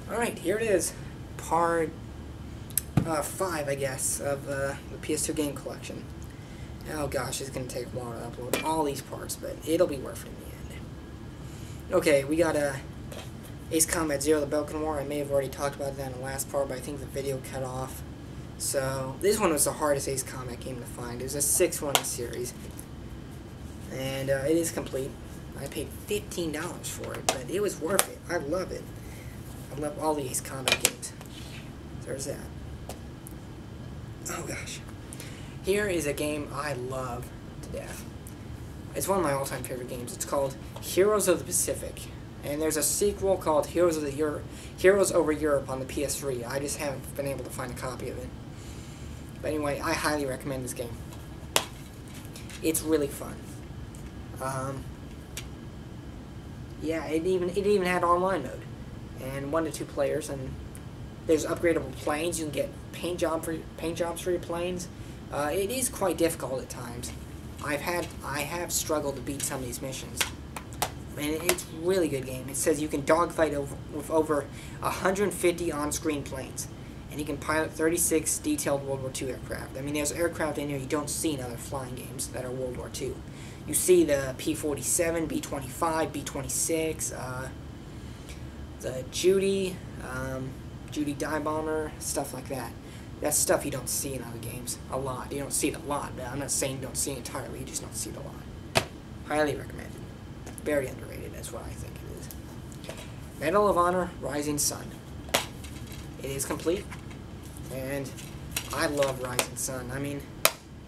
Alright, here it is. Part 5, I guess, of the PS2 game collection. Oh gosh, it's going to take a while to upload all these parts, but it'll be worth it in the end. Okay, we got Ace Combat Zero, the Balkan War. I may have already talked about that in the last part, but I think the video cut off. So, this one was the hardest Ace Combat game to find. It was a 6th one in the series. And it is complete. I paid $15 for it, but it was worth it. I love it. I love all the Ace Combat games. So there's that. Oh gosh. Here is a game I love to death. It's one of my all-time favorite games. It's called Heroes of the Pacific. And there's a sequel called Heroes Over Europe on the PS3. I just haven't been able to find a copy of it. But anyway, I highly recommend this game. It's really fun. Yeah, it even had online mode, and 1 to 2 players, and there's upgradable planes. You can get paint jobs for your planes. It is quite difficult at times. I have struggled to beat some of these missions, and it's a really good game. It says you can dogfight with over 150 on-screen planes, and you can pilot 36 detailed World War II aircraft. I mean, there's aircraft in here you don't see in other flying games that are World War II. You see the P-47, B-25, B-26, the Judy dive bomber, stuff like that. That's stuff you don't see in other games a lot. You don't see it a lot, but I'm not saying you don't see it entirely. You just don't see it a lot. Highly recommended. Very underrated, that's what I think it is. Medal of Honor, Rising Sun. It is complete, and I love Rising Sun. I mean,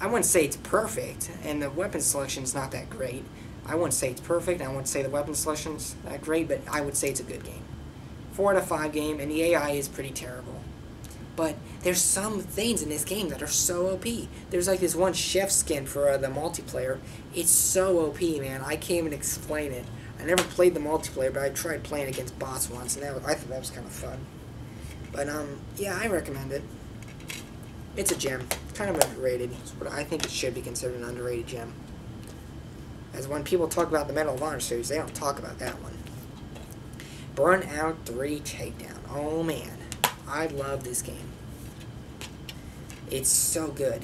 I wouldn't say it's perfect, and the weapon selection's not that great. I wouldn't say it's perfect, I wouldn't say the weapon selection's that great, but I would say it's a good game. 4 out of 5 game, and the AI is pretty terrible. But there's some things in this game that are so OP. There's like this one chef skin for the multiplayer. It's so OP, man. I can't even explain it. I never played the multiplayer, but I tried playing against bots once, and I thought that was kind of fun. But, yeah, I recommend it. It's a gem. Kind of underrated. But I think it should be considered an underrated gem. As when people talk about the Medal of Honor series, they don't talk about that one. Burnout 3 Takedown. Oh, man. I love this game. It's so good.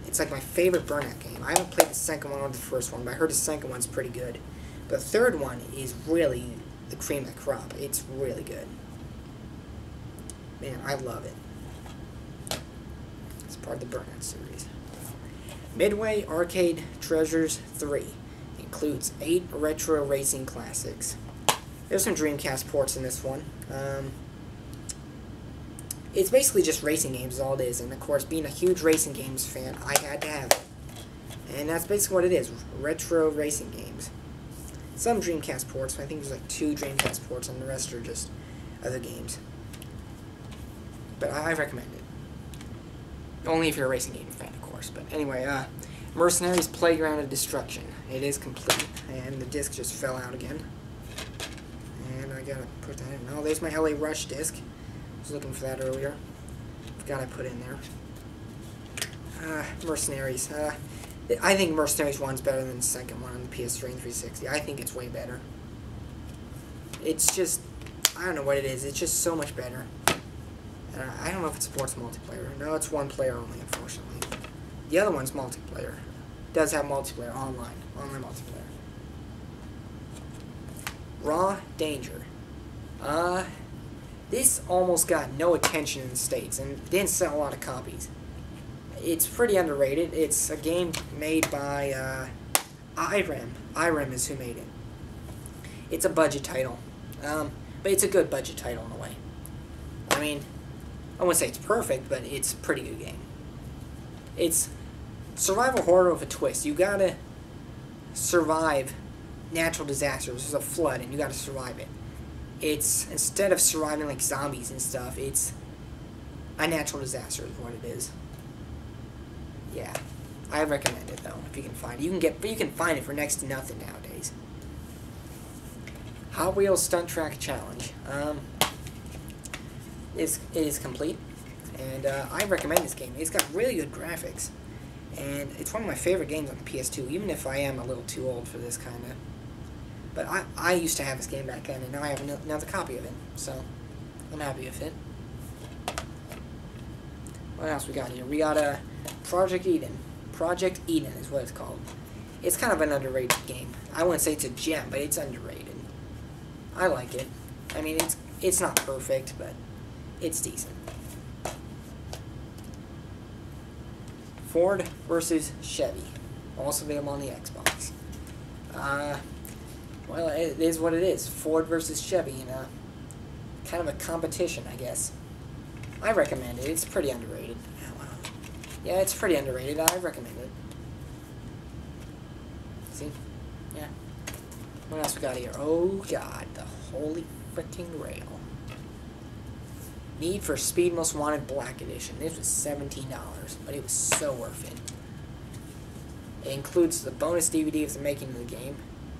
It's like my favorite Burnout game. I haven't played the second one or the first one, but I heard the second one's pretty good. But the third one is really the cream of the crop. It's really good. Man, I love it. It's part of the Burnout series. Midway Arcade Treasures 3 includes 8 retro racing classics. There's some Dreamcast ports in this one. It's basically just racing games is all it is, and of course, being a huge racing games fan, I had to have it. And that's basically what it is, retro racing games. Some Dreamcast ports, I think there's like 2 Dreamcast ports, and the rest are just other games. But I recommend it. Only if you're a racing game fan, of course. But anyway, Mercenaries Playground of Destruction. It is complete, and the disc just fell out again. And I gotta put that in. Oh, there's my LA Rush disc. I was looking for that earlier. Forgot I put it in there. Mercenaries. I think Mercenaries 1's better than the second one on the PS3 and 360. I think it's way better. It's just, I don't know what it is. It's just so much better. I don't know if it supports multiplayer. No, it's 1 player only, unfortunately. The other one's multiplayer. It does have multiplayer online. Online multiplayer. Raw Danger. This almost got no attention in the States and didn't sell a lot of copies. It's pretty underrated. It's a game made by IREM. IREM is who made it. It's a budget title. But it's a good budget title in a way. I mean, I wouldn't say it's perfect, but it's a pretty good game. It's survival horror with a twist. You gotta survive natural disasters. There's a flood, and you gotta survive it. It's, instead of surviving like zombies and stuff, it's a natural disaster is what it is. Yeah. I recommend it, though, if you can find it. You can find it for next to nothing nowadays. Hot Wheels Stunt Track Challenge. It is complete, and I recommend this game. It's got really good graphics, and it's one of my favorite games on the PS2, even if I am a little too old for this kind of. But I used to have this game back then, and now I have another copy of it, so I'm happy with it. What else we got here? We got Project Eden. Project Eden is what it's called. It's kind of an underrated game. I wouldn't say it's a gem, but it's underrated. I like it. I mean, it's not perfect, but it's decent. Ford versus Chevy. Also available on the Xbox. Well, it is what it is. Ford versus Chevy, you know. Kind of a competition, I guess. I recommend it. It's pretty underrated. Yeah, it's pretty underrated. I recommend it. See? Yeah. What else we got here? Oh, God. The holy freaking grail. Need for Speed Most Wanted Black Edition. This was $17, but it was so worth it. It includes the bonus DVD of the making of the game,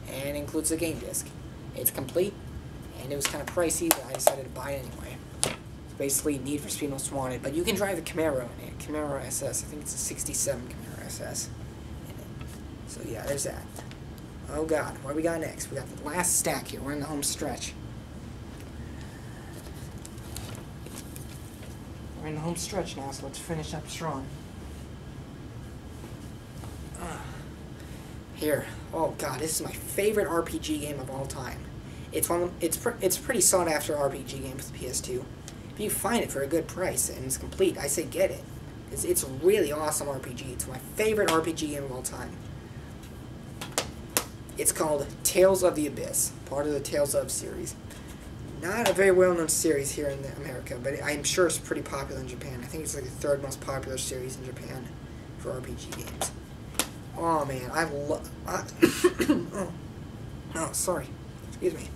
and includes the game disc. It's complete, and it was kind of pricey, but I decided to buy it anyway. Basically, Need for Speed Most Wanted, but you can drive the Camaro in it. Camaro SS. I think it's a 67 Camaro SS in it. So yeah, there's that. Oh God, what do we got next? We got the last stack here. We're in the home stretch. We're in the home stretch now, so let's finish up strong. Here. Oh God, this is my favorite RPG game of all time. It's a pretty sought after RPG game for the PS2. If you find it for a good price and it's complete, I say get it. It's a really awesome RPG. It's my favorite RPG game of all time. It's called Tales of the Abyss, part of the Tales of series. Not a very well-known series here in America, but I'm sure it's pretty popular in Japan. I think it's like the third most popular series in Japan for RPG games. Oh man, I love. Oh, sorry. Excuse me.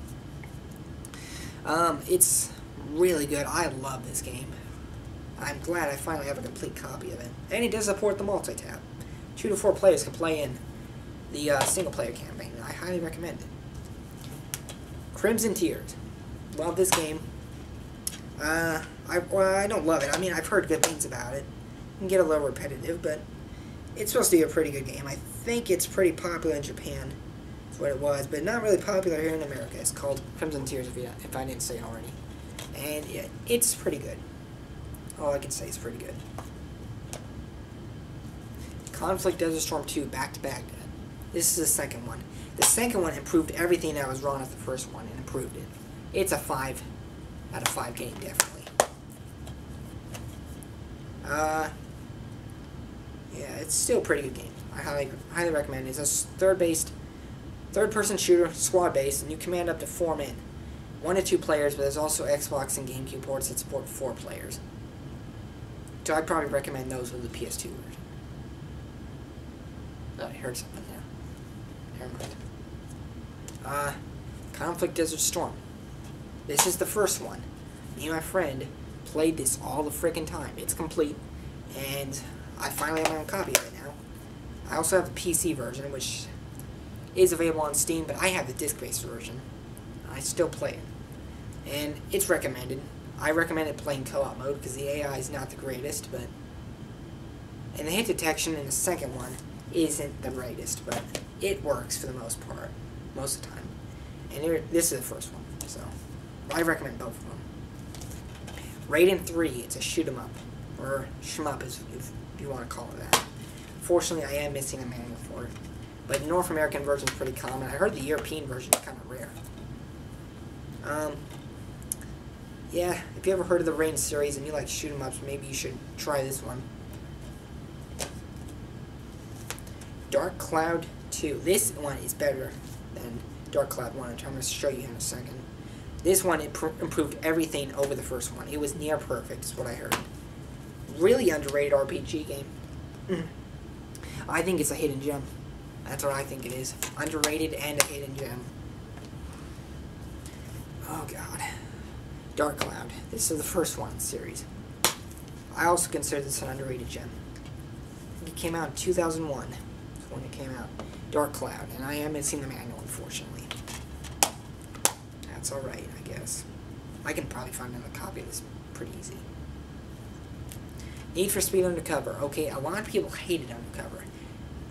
It's really good. I love this game. I'm glad I finally have a complete copy of it, and it does support the multi-tap. 2 to 4 players can play in the single-player campaign. I highly recommend it. Crimson Tears. Love this game. I don't love it. I mean, I've heard good things about it. It can get a little repetitive, but it's supposed to be a pretty good game. I think it's pretty popular in Japan. That's what it was, but not really popular here in America. It's called Crimson Tears, if I didn't say it already. And yeah, it's pretty good. All I can say is pretty good. Conflict Desert Storm 2, Back to Baghdad. This is the second one. The second one improved everything that was wrong with the first one and improved it. It's a 5 out of 5 game, definitely. Yeah, it's still a pretty good game. I highly recommend it. It's a third-person shooter, squad-based, and you command up to 4 men. 1 to 2 players, but there's also Xbox and GameCube ports that support 4 players. So I'd probably recommend those with the PS2 version. Oh, I heard something there. Never mind. Conflict Desert Storm. This is the first one. Me and my friend played this all the frickin' time. It's complete, and I finally have my own copy of it now. I also have the PC version, which is available on Steam, but I have the disc-based version. I still play it, and it's recommended. I recommend it playing co-op mode because the AI is not the greatest, but and the hit detection in the second one isn't the greatest, but it works for the most part, most of the time. And this is the first one, so I recommend both of them. Raiden 3, it's a shoot 'em up, or shmup if you want to call it that. Fortunately, I am missing a manual for it, but the North American version is pretty common. I heard the European version is kind of rare. Yeah, if you ever heard of the Raiden series and you like shoot 'em ups, maybe you should try this one. Dark Cloud 2. This one is better than Dark Cloud 1, which I'm going to show you in a second. This one improved everything over the first one. It was near perfect, is what I heard. Really underrated RPG game. I think it's a hidden gem. That's what I think it is. Underrated and a hidden gem. Oh God. Dark Cloud. This is the first one in the series. I also consider this an underrated gem. It came out in 2001. That's when it came out. Dark Cloud. And I am missing the manual, unfortunately. That's alright, I guess. I can probably find another copy of this pretty easy. Need for Speed Undercover. Okay, a lot of people hated Undercover.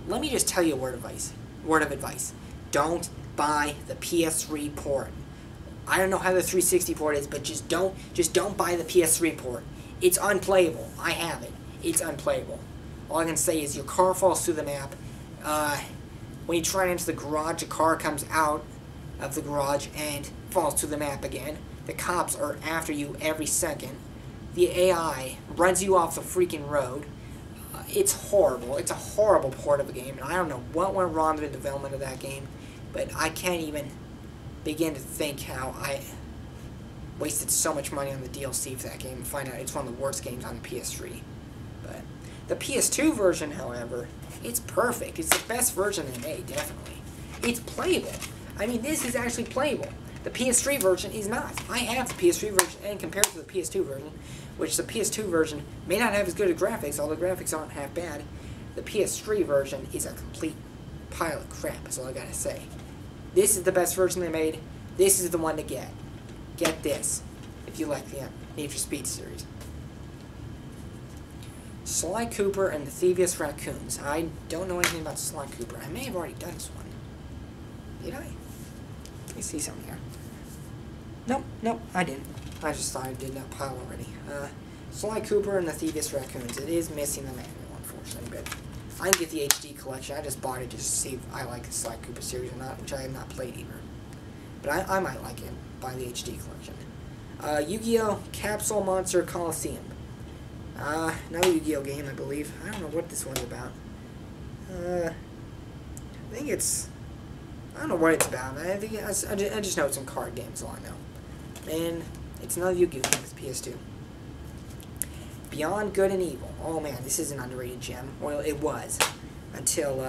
Let me just tell you a word of advice. Don't buy the PS3 port. I don't know how the 360 port is, but just don't buy the PS3 port. It's unplayable. I have it. It's unplayable. All I can say is your car falls through the map. When you try to enter the garage, a car comes out of the garage and falls to the map again. The cops are after you every second. The AI runs you off the freaking road. It's horrible. It's a horrible port of a game, and I don't know what went wrong with the development of that game, but I can't even begin to think how I wasted so much money on the DLC for that game and find out it's one of the worst games on the PS3. But the PS2 version, however, it's perfect. It's the best version they made, definitely. It's playable. I mean, this is actually playable. The PS3 version is not. I have the PS3 version, and compared to the PS2 version, which the PS2 version may not have as good as graphics, although graphics aren't half bad, the PS3 version is a complete pile of crap, is all I gotta say. This is the best version they made. This is the one to get. Get this, if you like the Need for Speed series. Sly Cooper and the Thievius Raccoons. I don't know anything about Sly Cooper. I may have already done this one. Did I? Let me see something here. Nope, I didn't. I just thought I did that pile already. Sly Cooper and the Thievius Raccoons. It is missing the manual, unfortunately, but I didn't get the HD collection. I just bought it just to see if I like the Sly Cooper series or not, which I have not played either. But I might like it by the HD collection. Yu-Gi-Oh! Capsule Monster Coliseum. Another Yu-Gi-Oh! Game, I believe. I don't know what this one's about. I think it's... I don't know what it's about. I just know it's some card games, all I know. And it's another Yu-Gi-Oh! Game. It's PS2. Beyond Good and Evil. Oh man, this is an underrated gem. Well, it was. Until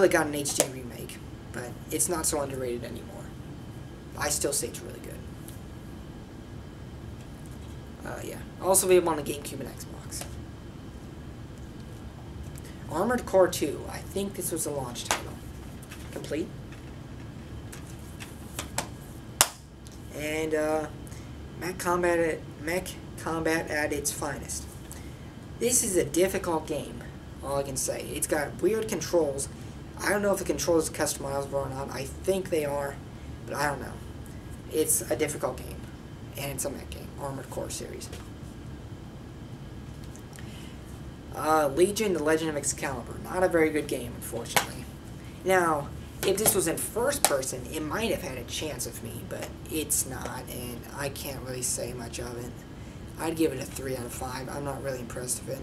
it got an HD remake. But it's not so underrated anymore. I still say it's really good. Yeah. Also available on the GameCube and Xbox. Armored Core 2. I think this was a launch title. Complete. And, Mech Combat at its finest. This is a difficult game, all I can say. It's got weird controls. I don't know if the controls are customizable or not. I think they are, but I don't know. It's a difficult game, and it's a mech game. Armored Core series. Legion, The Legend of Excalibur. Not a very good game, unfortunately. Now, if this was in first person, it might have had a chance of me, but it's not, and I can't really say much of it. I'd give it a 3 out of 5. I'm not really impressed with it.